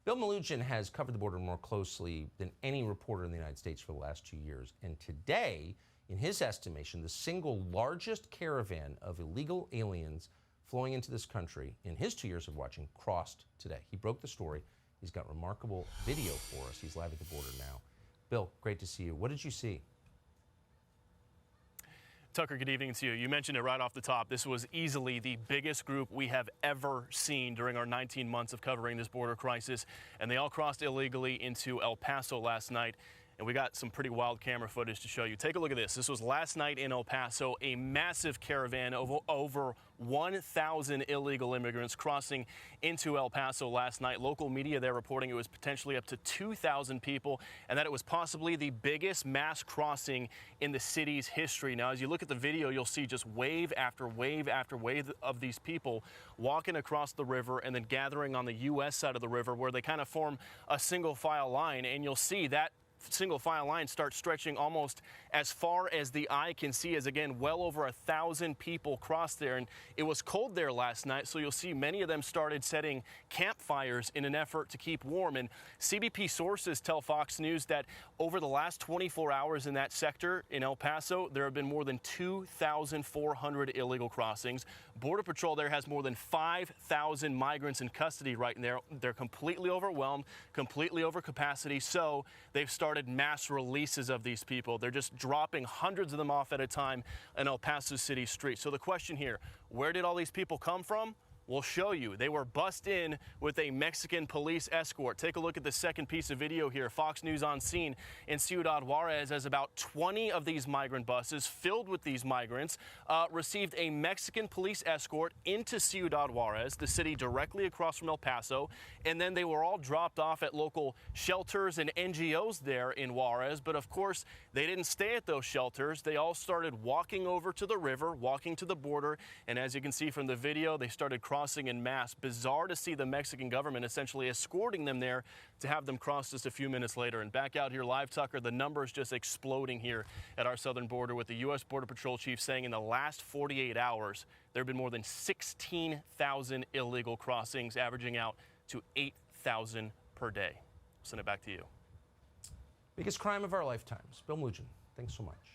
Bill Melugin has covered the border more closely than any reporter in the United States for the last 2 years. And today, in his estimation, the single largest caravan of illegal aliens flowing into this country in his 2 years of watching crossed today. He broke the story. He's got remarkable video for us. He's live at the border now. Bill, great to see you. What did you see? Tucker, good evening to you. You mentioned it right off the top. This was easily the biggest group we have ever seen during our 19 months of covering this border crisis. And they all crossed illegally into El Paso last night. And we got some pretty wild camera footage to show you. Take a look at this. This was last night in El Paso, a massive caravan of over 1,000 illegal immigrants crossing into El Paso last night. Local media there reporting it was potentially up to 2,000 people and that it was possibly the biggest mass crossing in the city's history. Now, as you look at the video, you'll see just wave after wave after wave of these people walking across the river and then gathering on the U.S. side of the river where they kind of form a single file line. And you'll see that single file line starts stretching almost as far as the eye can see, as again well over 1,000 people crossed there. And it was cold there last night, so you'll see many of them started setting campfires in an effort to keep warm. And CBP sources tell Fox News that over the last 24 hours in that sector in El Paso, there have been more than 2,400 illegal crossings. Border Patrol there has more than 5,000 migrants in custody right now. They're completely overwhelmed, completely over capacity, so they've started mass releases of these people. They're just dropping hundreds of them off at a time in El Paso City streets. So the question here, where did all these people come from? We'll show you. They were bussed in with a Mexican police escort. Take a look at the second piece of video here. Fox News on scene in Ciudad Juarez as about 20 of these migrant buses filled with these migrants received a Mexican police escort into Ciudad Juarez, the city directly across from El Paso, and then they were all dropped off at local shelters and NGOs there in Juarez. But of course, they didn't stay at those shelters. They all started walking over to the river, walking to the border, and as you can see from the video, they started crossing in mass. Bizarre to see the Mexican government essentially escorting them there to have them cross just a few minutes later. And back out here live, Tucker, the numbers just exploding here at our southern border, with the U.S. Border Patrol chief saying in the last 48 hours, there have been more than 16,000 illegal crossings, averaging out to 8,000 per day. I'll send it back to you. Biggest crime of our lifetimes. Bill Melugin, thanks so much.